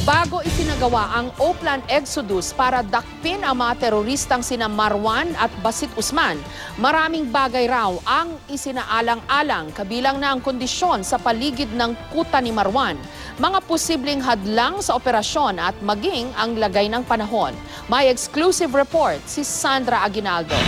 Bago isinagawa ang Oplan Exodus para dakpin ang mga teroristang sina Marwan at Basit Usman, maraming bagay raw ang isinaalang-alang kabilang na ang kondisyon sa paligid ng kuta ni Marwan, mga posibleng hadlang sa operasyon at maging ang lagay ng panahon. May exclusive report si Sandra Aguinaldo.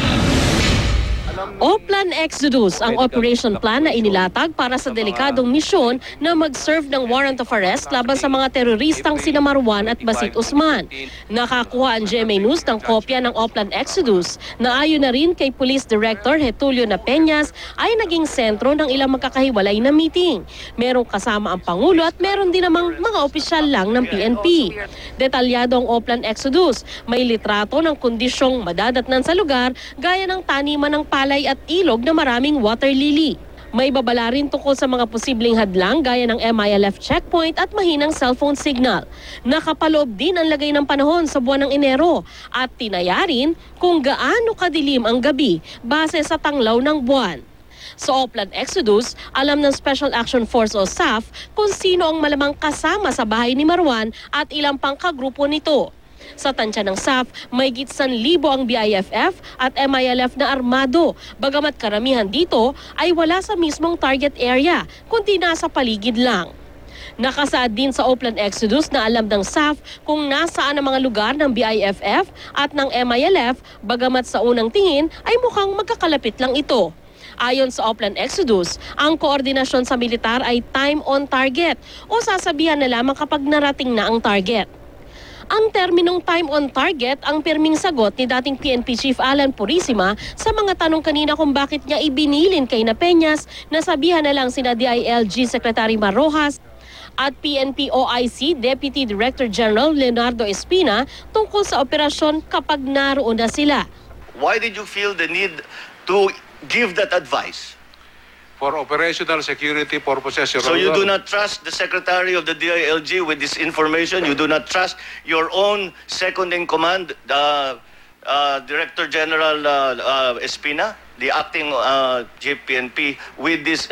Oplan Exodus ang operation plan na inilatag para sa delikadong misyon na mag-serve ng warrant of arrest laban sa mga teroristang sina Marwan at Basit Usman. Nakakuha ang GMA News ng kopya ng Oplan Exodus na ayon na rin kay Police Director Getulio Napeñas ay naging sentro ng ilang magkakahiwalay na meeting. Merong kasama ang Pangulo at meron din namang mga opisyal lang ng PNP. Detalyado ang Oplan Exodus. May litrato ng kondisyong madadatnan sa lugar gaya ng taniman ng palay at ilog na maraming water lily. May babala rin tungkol sa mga posibleng hadlang gaya ng MILF checkpoint at mahinang cellphone signal. Nakapaloob din ang lagay ng panahon sa buwan ng Enero at tinaya rin kung gaano kadilim ang gabi base sa tanglaw ng buwan. Sa Oplan Exodus, alam ng Special Action Force o SAF kung sino ang malamang kasama sa bahay ni Marwan at ilang pang kagrupo nito. Sa tansya ng SAF, may 1,000 ang BIFF at MILF na armado, bagamat karamihan dito ay wala sa mismong target area, kundi nasa paligid lang. Nakasaad din sa Oplan Exodus na alam ng SAF kung nasaan ang mga lugar ng BIFF at ng MILF, bagamat sa unang tingin ay mukhang magkakalapit lang ito. Ayon sa Oplan Exodus, ang koordinasyon sa militar ay time on target o sasabihan na lamang kapag narating na ang target. Ang terminong time on target ang pirming sagot ni dating PNP Chief Alan Purisima sa mga tanong kanina kung bakit niya ibinilin kay Napeñas na sabihan na lang sina DILG Secretary Mar Rojas at PNP OIC Deputy Director General Leonardo Espina tungkol sa operasyon kapag naroon na sila. Why did you feel the need to give that advice? For operational security purposes, Your So Honor. you do not trust the Secretary of the DILG with this information? You do not trust your own second-in-command, Director General Espina, the acting Chief PNP, with this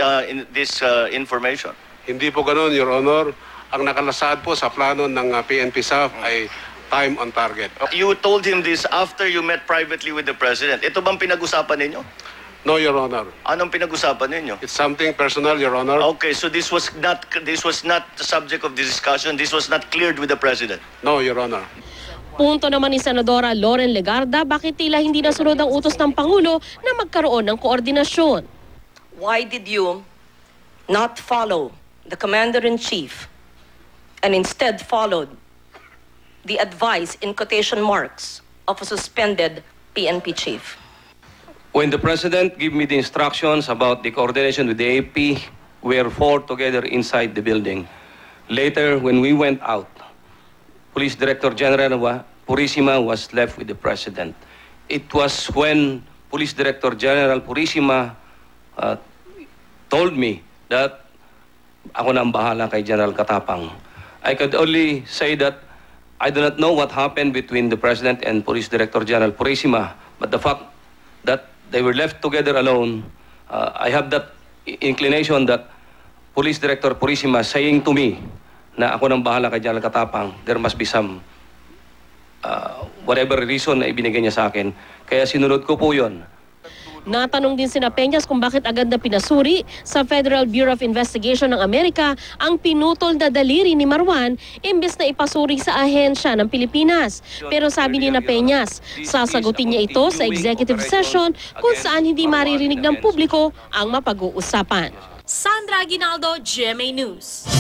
information? Hindi po ganun, Your Honor. Ang nakalasad po sa plano ng PNP SAF ay time on target. You told him this after you met privately with the President. Ito bang pinag-usapan ninyo? No, Your Honor. Anong pinag-usapan ninyo? It's something personal, Your Honor. Okay, so this was not the subject of the discussion. This was not cleared with the President. No, Your Honor. Punto naman ni Senadora Loren Legarda bakit tila hindi nasunod ang utos ng Pangulo na magkaroon ng koordinasyon. Why did you not follow the Commander-in-Chief and instead followed the advice in quotation marks of a suspended PNP chief? When the President gave me the instructions about the coordination with the AP, we were four together inside the building. Later, when we went out, Police Director General Purisima was left with the President. It was when Police Director General Purisima told me that ako na ang bahala kay General Katapang. I could only say that I do not know what happened between the President and Police Director General Purisima, but the fact that they were left together alone, I have that inclination that Police Director Purisima saying to me na ako nang bahala kay General Katapang, there must be some whatever reason na ibinigay niya sa akin. Kaya sinunod ko po yun. Natanong din si Napeñas kung bakit agad na pinasuri sa Federal Bureau of Investigation ng Amerika ang pinutol na daliri ni Marwan imbes na ipasuri sa ahensya ng Pilipinas. Pero sabi ni Napeñas, sasagutin niya ito sa executive session kung saan hindi maririnig ng publiko ang mapag-uusapan. Sandra Aguinaldo, GMA News.